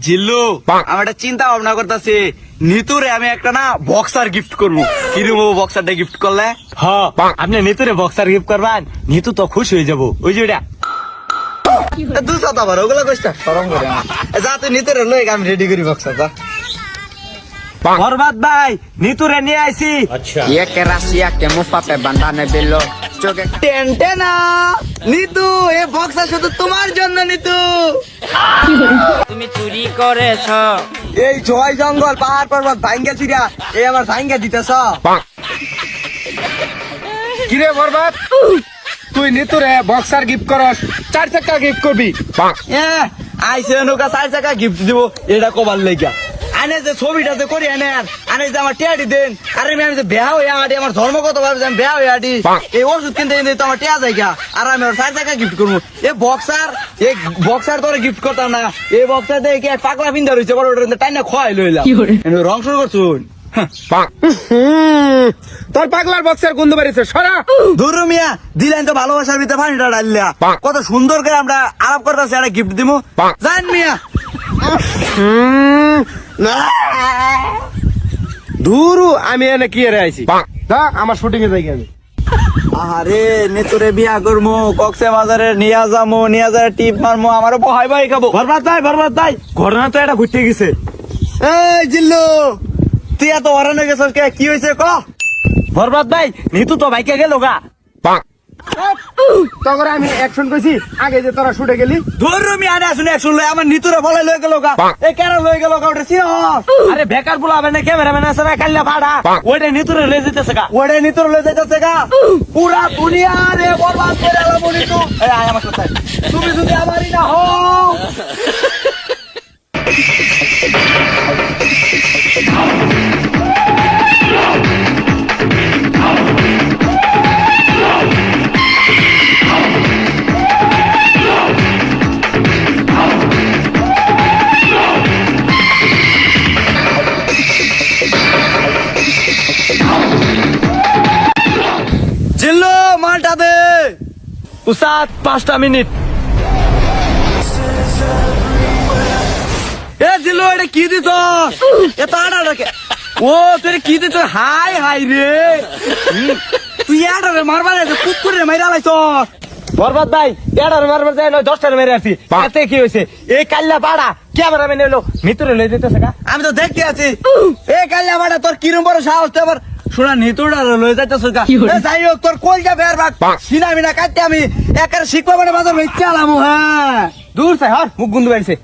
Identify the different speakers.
Speaker 1: জিল্লু আমি একটা চিন্তা ভাবনা করতেছি, নিতুরে আমি একটা না বক্সার গিফট করবো। কিরম বক্সারটা গিফট করলে?
Speaker 2: হ্যাঁ, আপনি নিতুরে বক্সার গিফট করবেন, নিতু তো খুশি হয়ে যাবো। ওই যে ওটা
Speaker 1: দু সাত আবার ওগুলো কষ্ট সরম করে যা, তুই নিতুরে লই আমি রেডি করি বক্সার যা।
Speaker 2: বরবাদ ভাই, নিতুরে নিয়ে আইছি।
Speaker 3: ये के राशिया के मुफा पे बंधाने बिल्लो चोके
Speaker 1: টেনটেনা নিতু, এ বক্সার শুধু তোমার জন্য নিতু।
Speaker 3: তুমি চুরি করেছ
Speaker 1: এই জয় জঙ্গল পাহাড় পর্বত ভাঙ্গা চিরা এই আমার ভাঙ্গা দিতেছ।
Speaker 2: কিরে বরবাদ, তুই নিতুরে বক্সার গিফট করস, 4 চাকা গিফট করবি?
Speaker 1: আইসে নৌকা 4 চাকা গিফট দিব, এটা কবার লেগা আনে যে ছবিটা যে করি আনে আনে যে আমার টিয়াটি দেন। আরে আমি যে বেহা হয়ে আটি, আমার ধর্মগত ভাবে আমি বেহা হয়ে আটি, এই ওষুধ কিনতে কিনতে তো আমার টিয়া জায়গা, আর আমি 4 চাকা গিফট করবো। এই বক্সার তোরে গিফট করতাম না। এই বক্সার দেখে কি এক পাগলা পিন্দা রয়েছে, বড় টাইনা খোয়াই লইলাম। রং শুরু করছুন
Speaker 2: তোর পাগলার বক্সার গন্ধ বেরিয়েছে, সরা।
Speaker 1: ধরু মিয়া দিলেন তো ভালোবাসার ভিতরে পানিটা ডালিয়া, কত সুন্দর করে আমরা আলাপ করতেছি, একটা গিফট দিব জান মিয়া।
Speaker 2: ধুরু, আমি এনে কি এর আইছি, দা আমার শুটিং এ যাই আমি।
Speaker 1: আরে নেতরে বিয়া করমু, কক্সে বাজারে নিয়ে যামু, নিয়ে যারে টিপ মারমু, আমারও বহাই বহাই খাবো।
Speaker 2: বরবাদ ভাই, ঘটনা তো এটা ঘুরতে গেছে।
Speaker 1: এই জিল্লু, তুই এত হরান হয়ে গেছিস কে? কি হয়েছে ক?
Speaker 2: বরবাদ ভাই, নিতু তো বাইকে গেল গা। তখন আমি অ্যাকশন কইছি, আগে যে তোরা শুটে গেলি।
Speaker 1: ধরু মিয়া আনে আসুন একশো লই, আমার নিতুরে বলাই লয়ে গেল গা। এ কেন লয়ে গেল গা? ওটা চিনো?
Speaker 2: আরে বেকার বলা হবে না, ক্যামেরাম্যান আছে না কাল্লা ভাড়া, ওইটা নিতুরে লয়ে যেতেছে গা।
Speaker 1: ওরে নিতুরে লয়ে যাইতেছে গা। পুরা দুনিয়া রে বরবাদ করে আলাম নিতু। এই আয় আমার সাথে, তুমি যদি আমারই না হও। জিল্লু মালটা দে।
Speaker 2: উস্তাদ 5টা মিনিট।
Speaker 1: এ জিল্লু এটা কি দিছ? এ তাড়া রাখে। ও তুই কি দিছ? হাই হাই রে, তুই এটা রে মারবা রে, কুকুরে মাইরা লাইছ।
Speaker 2: বরবাদ ভাই, এটার মারবার যায় নয়, 10টার মেরে আসি। এতে কি হয়েছে? এই কাল্লা পাড়া ক্যামেরাম্যান এলো, নিতুরে লয়ে যেতেছে গা।
Speaker 1: আমি তো দেখতে আছি। এ কাল্লা বাড়া, তোর কিরম বড় সাহস? তুই আবার শোনা নিতুড়া লয়ে যাইতেছ গা। যাই হোক, তোর কই যা বের বাক সিনা মিনা কাটতে আমি একের শিখবো মানে বাজার ইচ্ছা আলামু। হ্যাঁ
Speaker 2: দূর চাই হর, মুখ গুন্দ বাড়িছে।